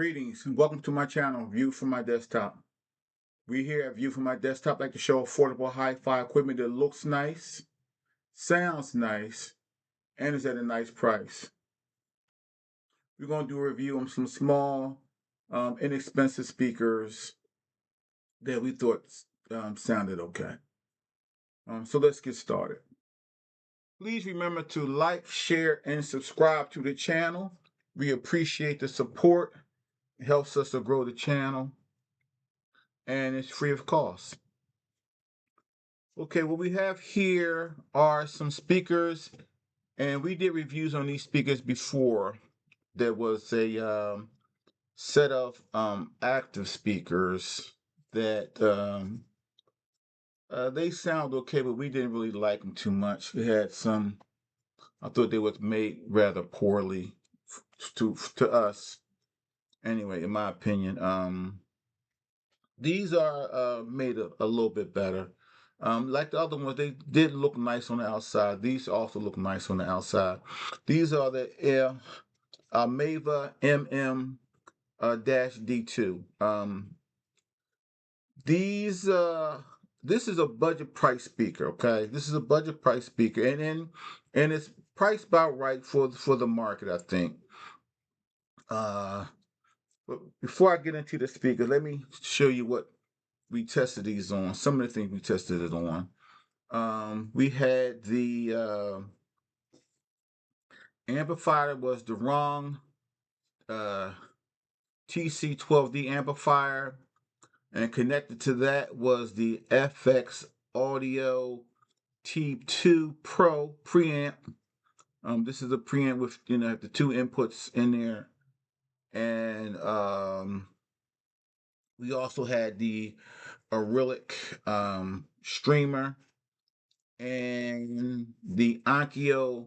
Greetings and welcome to my channel, View from My Desktop. We here at View from My Desktop like to show affordable hi-fi equipment that looks nice, sounds nice, and is at a nice price. We're going to do a review on some small, inexpensive speakers that we thought sounded okay. So let's get started. Please remember to like, share, and subscribe to the channel. We appreciate the support. It helps us to grow the channel. And it's free of cost. Okay, what we have here are some speakers, and we did reviews on these speakers before. There was a set of active speakers that they sound okay, but we didn't really like them too much. We had some, I thought they was made rather poorly to us. Anyway, in my opinion, these are made a little bit better. Like the other ones, they did look nice on the outside. These also look nice on the outside. These are the Elimavi MM-D2. This is a budget price speaker. Okay, this is a budget price speaker, and it's priced about right for the market, I think. But before I get into the speaker, let me show you what we tested these on. Some of the things we tested it on. We had the amplifier was the XRONG TC12D amplifier, and connected to that was the FX-Audio Tube-02 Pro Preamp. This is a preamp with the two inputs in there, and we also had the Arylic Streamer and the Onkyo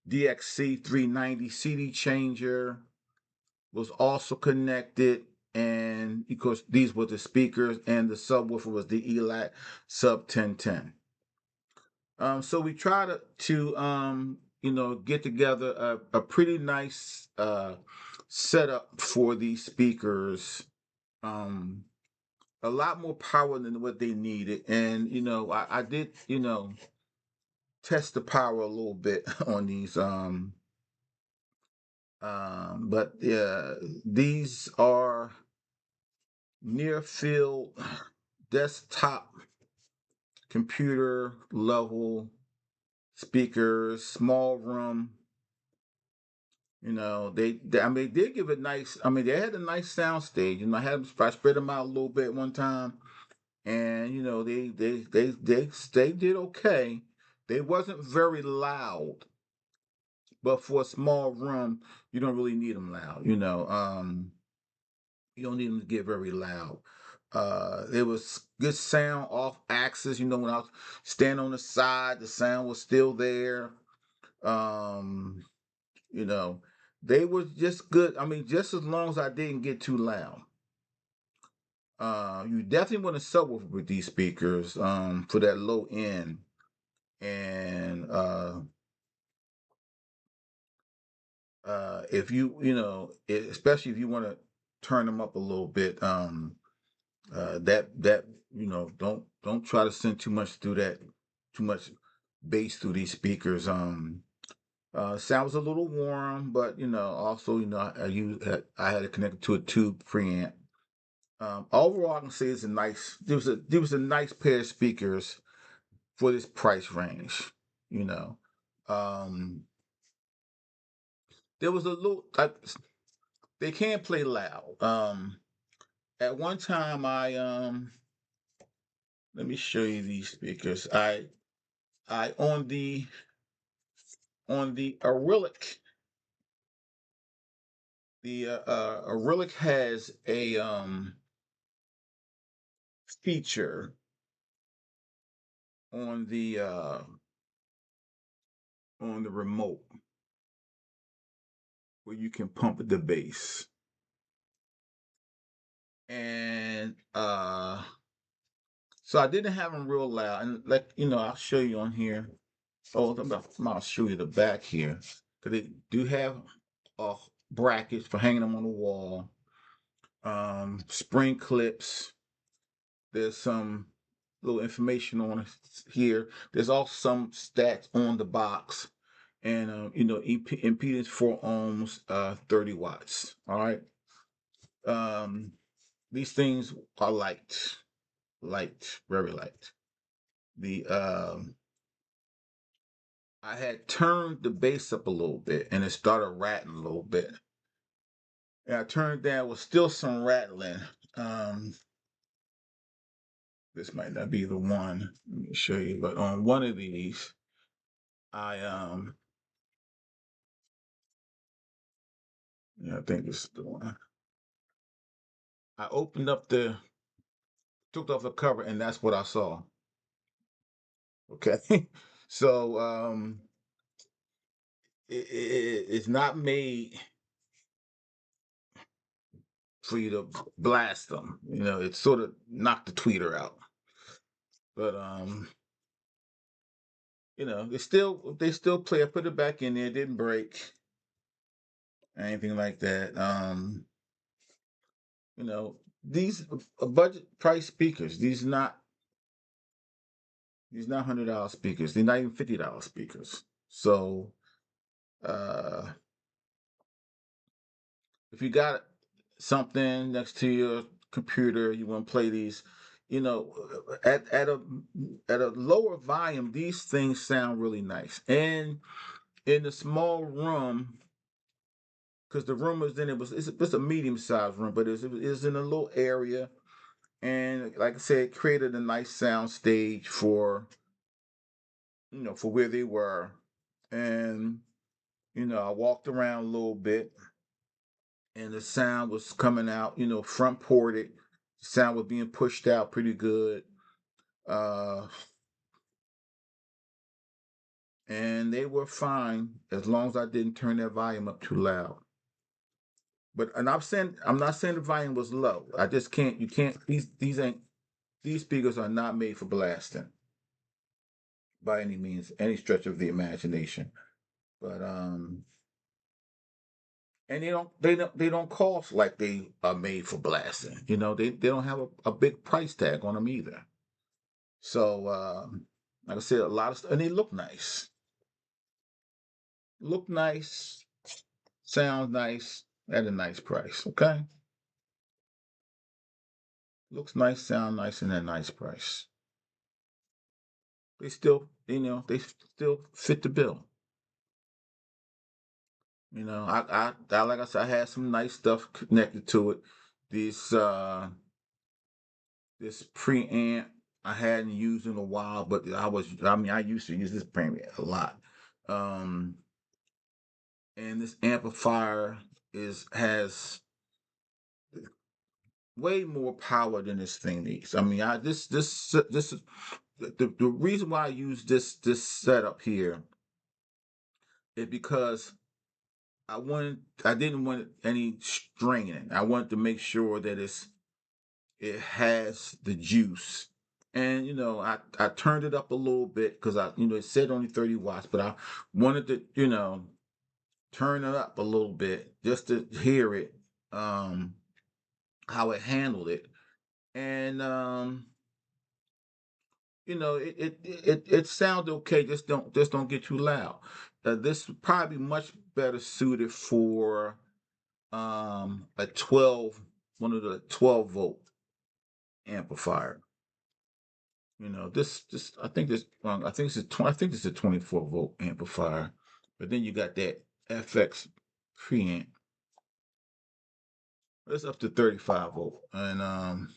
DXC390 CD Changer was also connected, and because these were the speakers, and the subwoofer was the Elac SUB1010. So we tried to get together a pretty nice setup for these speakers. A lot more power than what they needed, and I did test the power a little bit on these. But yeah, these are near field desktop computer level speakers, small room. They did give it nice. They had a nice sound stage. I spread them out a little bit one time, and they did okay. They wasn't very loud, but for a small room, you don't really need them loud. You don't need them to get very loud. There was good sound off axis. When I was standing on the side, the sound was still there. They was just good. Just as long as I didn't get too loud. You definitely want to subwoofer with these speakers for that low end, and if especially if you want to turn them up a little bit, don't try to send too much bass through these speakers. Sounds a little warm, but also I had it connected to a tube preamp. Overall, I can say it's there was a nice pair of speakers for this price range. There was a little. They can play loud. At one time, let me show you these speakers. I on the Arylic. The Arylic has a feature on the remote where you can pump the bass, and so I didn't have them real loud, and I'll show you on here. Oh, I'll show you the back here, because they do have brackets for hanging them on the wall. spring clips. There's some little information on it here. There's also some stats on the box, and impedance 4 ohms, 30 watts. All right. These things are light, very light. I had turned the bass up a little bit, and it started rattling a little bit. And I turned down, was still some rattling. This might not be the one. Let me show you. But on one of these, I think this is the one. I opened up took off the cover, and that's what I saw. Okay, so it's not made for you to blast them. It sort of knocked the tweeter out. But they still play. I put it back in there, it didn't break, anything like that. These budget price speakers. These not $100 speakers. They're not even $50 speakers. So if you got something next to your computer, you want to play these, at a lower volume, these things sound really nice. And in the small room, because the room was in it's a medium sized room, but it was in a little area, and like I said, it created a nice sound stage for for where they were. And I walked around a little bit, and the sound was coming out, front ported. The sound was being pushed out pretty good. And they were fine as long as I didn't turn that volume up too loud. I'm not saying the volume was low. I just can't. You can't. These speakers are not made for blasting by any means, any stretch of the imagination. But and they don't cost like they are made for blasting. They don't have a big price tag on them either. So like I said, a lot of stuff, and they look nice. Look nice, sound nice at a nice price. Okay. Looks nice, sound nice, and a nice price. They still, they still fit the bill. I like I said, I had some nice stuff connected to it. This preamp I hadn't used in a while, but I used to use this preamp a lot. And this amplifier has way more power than this thing needs. This is the reason why I use this setup here is because I didn't want any straining. I wanted to make sure that it has the juice. And I turned it up a little bit because it said only 30 watts, but I wanted to turn it up a little bit just to hear it, how it handled it. And it sounds okay. Just don't get too loud. This would probably be much better suited for a 12 one of the 12 volt amplifier. This I think this I think it's a 24 volt amplifier, but then you got that FX preamp. It's up to 35 volt, and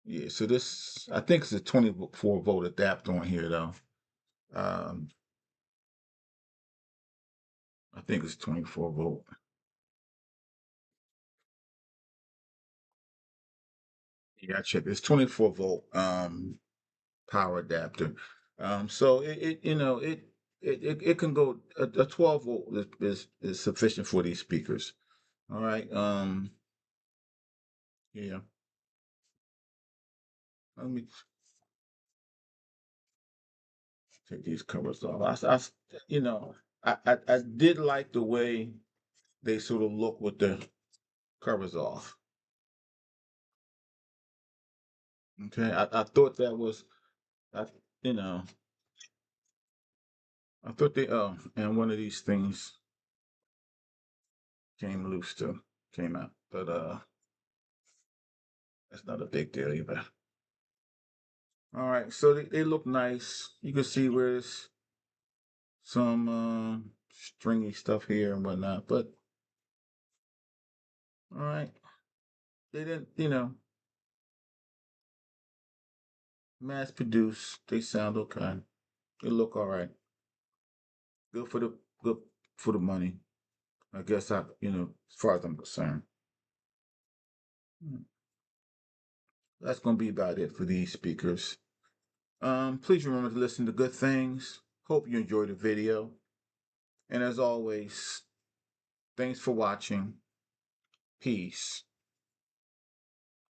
yeah. So this I think it's a 24 volt adapter on here though. I think it's 24 volt. Yeah, I checked. It's 24 volt power adapter. So it can go a 12 volt is sufficient for these speakers. All right. Yeah. Let me take these covers off. I did like the way they sort of look with the cover's off. Okay, I thought that was, you know, I thought they, and one of these things came loose too, came out, but that's not a big deal either. All right, so they look nice. You can see where there's some stringy stuff here and whatnot, but all right, they didn't, mass produce. They sound okay. They look all right. Good for the money. I guess as far as I'm concerned. That's gonna be about it for these speakers. Please remember to listen to good things. Hope you enjoyed the video. And as always, thanks for watching. Peace.